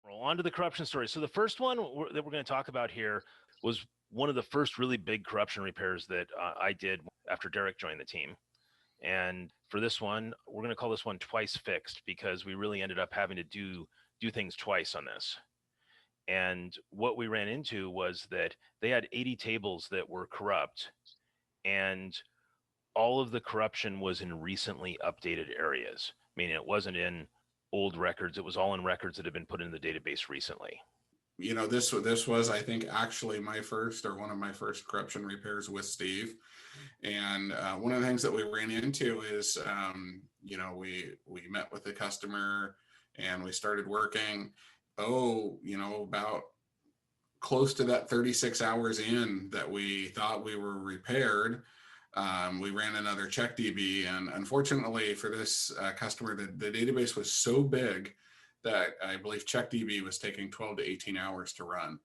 Roll on to the corruption story. So the first one that we're going to talk about here was one of the first really big corruption repairs that I did after Derrick joined the team. And for this one, we're going to call this one twice fixed because we really ended up having to do things twice on this. And what we ran into was that they had 80 tables that were corrupt, and all of the corruption was in recently updated areas, meaning it wasn't in old records. It was all in records that had been put in the database recently. You know, this was, I think, actually my first or one of my first corruption repairs with Steve. And one of the things that we ran into is, you know, we met with the customer and we started working, about close to that 36 hours in that we thought we were repaired. We ran another check DB, and unfortunately for this customer, the database was so big that I believe check DB was taking 12 to 18 hours to run.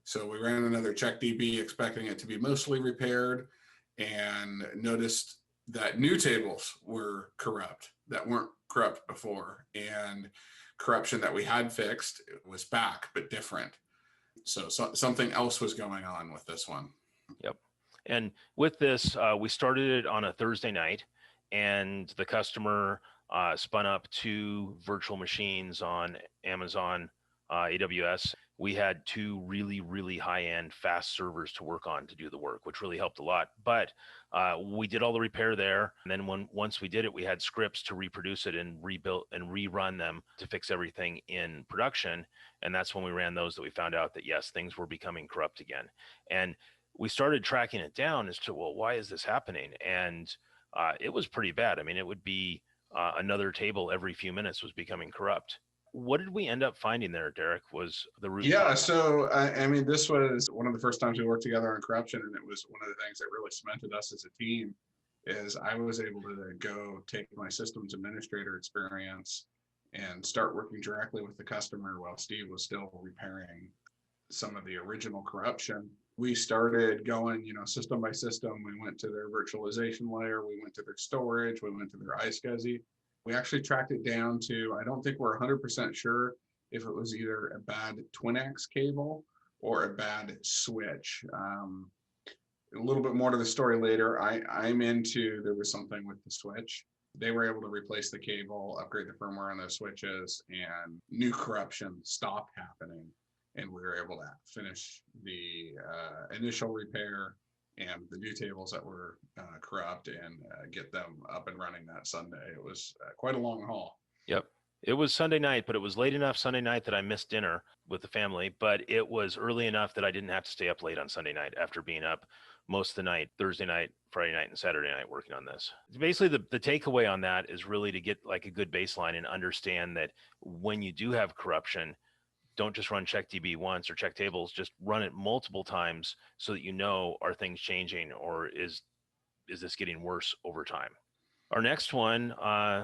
So we ran another check DB expecting it to be mostly repaired, and noticed that new tables were corrupt that weren't corrupt before, and corruption that we had fixed was back but different. So something else was going on with this one. Yep. And with this, we started it on a Thursday night, and the customer spun up 2 virtual machines on Amazon AWS. We had 2 really, really high-end fast servers to work on to do the work, which really helped a lot. But we did all the repair there. And then once we did it, we had scripts to reproduce it and rebuild and rerun them to fix everything in production. And that's when we ran those that we found out that, yes, things were becoming corrupt again. And we started tracking it down as to, well, why is this happening? And it was pretty bad. I mean, it would be another table every few minutes was becoming corrupt. What did we end up finding there, Derrick, was the root? Yeah, so I mean, this was one of the first times we worked together on corruption, and it was one of the things that really cemented us as a team. Is I was able to go take my systems administrator experience and start working directly with the customer while Steve was still repairing some of the original corruption. We started going, system by system. We went to their virtualization layer, we went to their storage, we went to their iSCSI. We actually tracked it down to, I don't think we're 100% sure if it was either a bad Twin-X cable or a bad switch. A little bit more to the story later. There was something with the switch. They were able to replace the cable, upgrade the firmware on those switches, and new corruption stopped happening. And we were able to finish the initial repair and the new tables that were corrupt and get them up and running that Sunday. It was quite a long haul. Yep. It was Sunday night, but it was late enough Sunday night that I missed dinner with the family, but it was early enough that I didn't have to stay up late on Sunday night after being up most of the night, Thursday night, Friday night, and Saturday night working on this. Basically, the takeaway on that is really to get like a good baseline and understand that when you do have corruption, don't just run CheckDB once or check tables, just run it multiple times so that you know, are things changing or is this getting worse over time? Our next one,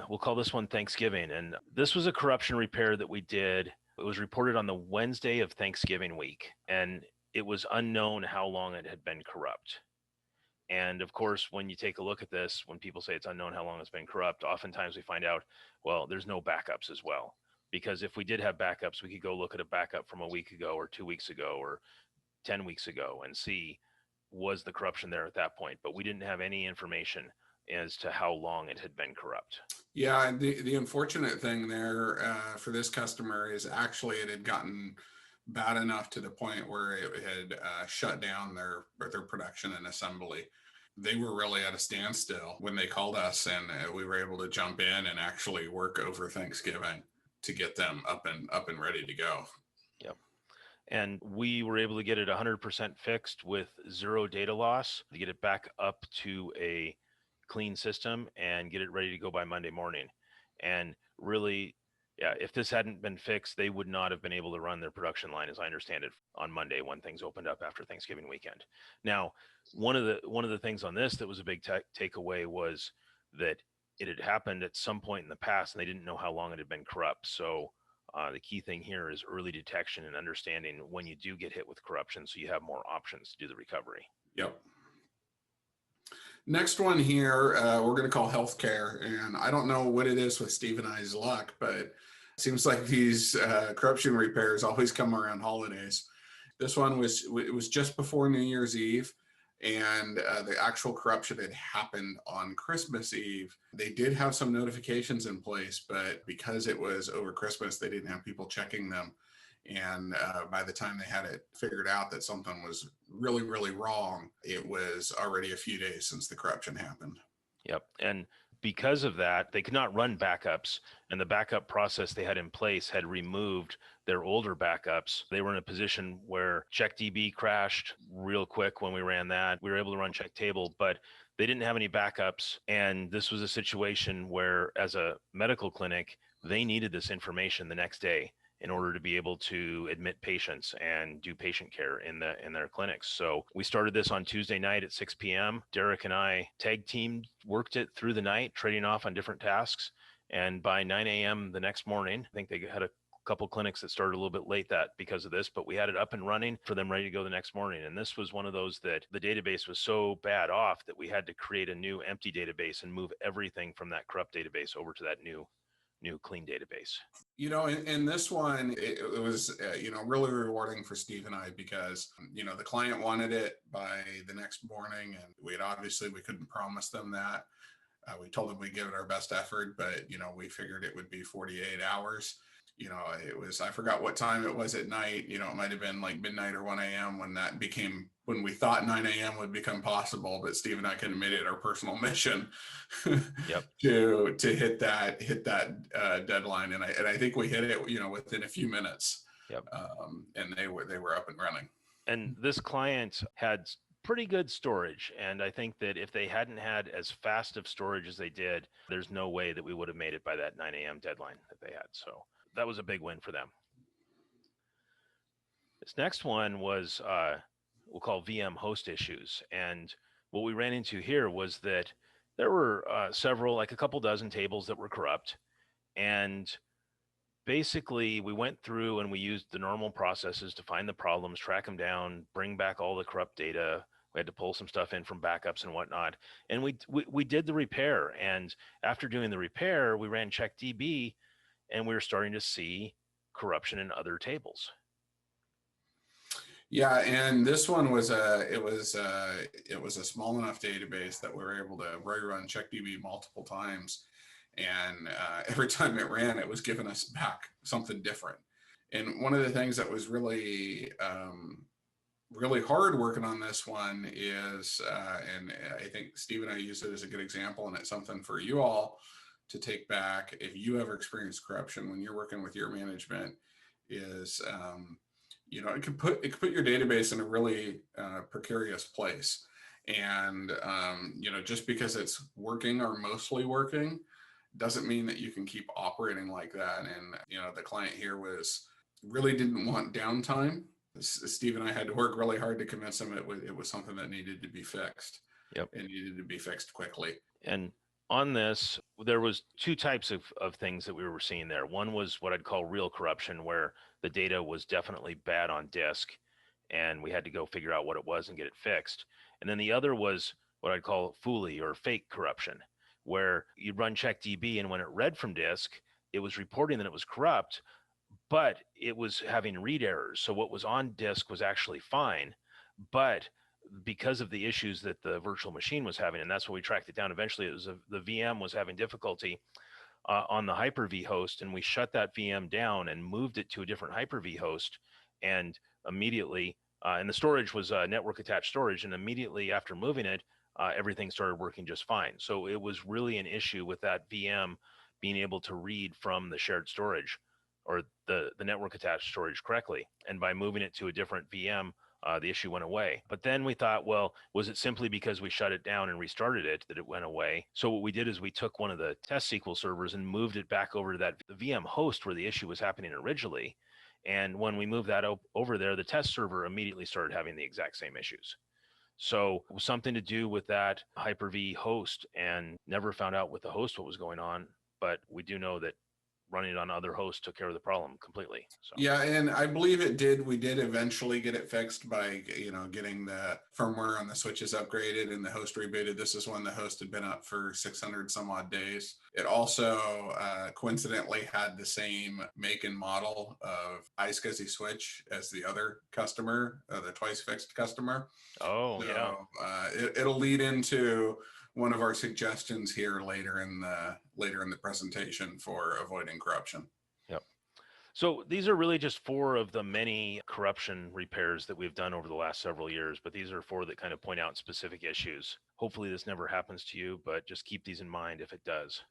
we'll call this one Thanksgiving. And this was a corruption repair that we did. It was reported on the Wednesday of Thanksgiving week, and it was unknown how long it had been corrupt. And of course, when you take a look at this, when people say it's unknown how long it's been corrupt, oftentimes we find out, well, there's no backups as well. Because if we did have backups, we could go look at a backup from a week ago or 2 weeks ago or 10 weeks ago and see, was the corruption there at that point? But we didn't have any information as to how long it had been corrupt. Yeah, the unfortunate thing there for this customer is actually it had gotten bad enough to the point where it had shut down their production and assembly. They were really at a standstill when they called us, and we were able to jump in and actually work over Thanksgiving to get them up and ready to go. Yep. And we were able to get it 100% fixed with 0 data loss, to get it back up to a clean system and get it ready to go by Monday morning. And really, yeah, if this hadn't been fixed, they would not have been able to run their production line, as I understand it, on Monday when things opened up after Thanksgiving weekend. Now, one of the things on this that was a big takeaway was that it had happened at some point in the past and they didn't know how long it had been corrupt. So the key thing here is early detection and understanding when you do get hit with corruption, so you have more options to do the recovery. Yep. Next one here, we're going to call healthcare. And I don't know what it is with Steve and I's luck, but Seems like these corruption repairs always come around holidays. This one was just before New Year's Eve, and the actual corruption had happened on Christmas Eve. They did have some notifications in place, but because it was over Christmas, they didn't have people checking them. And by the time they had it figured out that something was really, really wrong, it was already a few days since the corruption happened. Yep. And because of that, they could not run backups, and the backup process they had in place had removed their older backups. They were in a position where CheckDB crashed real quick when we ran that. We were able to run CheckTable, but they didn't have any backups. And this was a situation where, as a medical clinic, they needed this information the next day in order to be able to admit patients and do patient care in their clinics. So we started this on Tuesday night at 6 p.m. Derrick and I tag teamed, worked it through the night, trading off on different tasks. And by 9 a.m. the next morning, I think they had a couple clinics that started a little bit late that because of this, but we had it up and running for them ready to go the next morning. And this was one of those that the database was so bad off that we had to create a new empty database and move everything from that corrupt database over to that new clean database. In this one, it was, really rewarding for Steve and I because, the client wanted it by the next morning, and we couldn't promise them that. We told them we'd give it our best effort, but, we figured it would be 48 hours. I forgot what time it was at night. It might've been like midnight or 1 a.m. when we thought 9 a.m. would become possible, but Steve and I kind of made it our personal mission Yep. to hit that deadline. And I think we hit it, within a few minutes. Yep. And they were up and running. And this client had pretty good storage. And I think that if they hadn't had as fast of storage as they did, there's no way that we would have made it by that 9 a.m. deadline that they had. So that was a big win for them. This next one was we'll call VM host issues. And what we ran into here was that there were several, like a couple dozen tables that were corrupt. And basically, we went through and we used the normal processes to find the problems, track them down, bring back all the corrupt data. We had to pull some stuff in from backups and whatnot. And we did the repair. And after doing the repair, we ran CheckDB, and we were starting to see corruption in other tables. Yeah, and this one was a small enough database that we were able to rerun CheckDB multiple times, and every time it ran, it was giving us back something different. And one of the things that was really really hard working on this one is, and I think Steve and I use it as a good example, and it's something for you all to take back if you ever experience corruption when you're working with your management, is it could put your database in a really precarious place. And just because it's working or mostly working doesn't mean that you can keep operating like that. And the client here really didn't want downtime. Steve and I had to work really hard to convince him it was something that needed to be fixed. Yep. It needed to be fixed quickly. And on this, there was two types of things that we were seeing there. One was what I'd call real corruption, where the data was definitely bad on disk, and we had to go figure out what it was and get it fixed. And then the other was what I'd call fooly or fake corruption, where you'd run CheckDB, and when it read from disk, it was reporting that it was corrupt, but it was having read errors. So what was on disk was actually fine, but because of the issues that the virtual machine was having, and that's when we tracked it down. Eventually, it was the VM was having difficulty on the Hyper-V host, and we shut that VM down and moved it to a different Hyper-V host, and immediately, and the storage was network attached storage, and immediately after moving it, everything started working just fine. So it was really an issue with that VM being able to read from the shared storage or the network attached storage correctly, and by moving it to a different VM, the issue went away. But then we thought, well, was it simply because we shut it down and restarted it that it went away? So what we did is we took one of the test SQL servers and moved it back over to the VM host where the issue was happening originally. And when we moved that over there, the test server immediately started having the exact same issues. So it was something to do with that Hyper-V host, and never found out with the host what was going on. But we do know that running it on other hosts took care of the problem completely. So Yeah, and I believe it did. We did eventually get it fixed by, getting the firmware on the switches upgraded and the host rebooted. This is when the host had been up for 600 some odd days. It also coincidentally had the same make and model of iSCSI switch as the other customer, the twice fixed customer. oh So yeah. it'll lead into one of our suggestions here later in the presentation for avoiding corruption. Yep. So these are really just four of the many corruption repairs that we've done over the last several years, but these are four that kind of point out specific issues. Hopefully this never happens to you, but just keep these in mind if it does.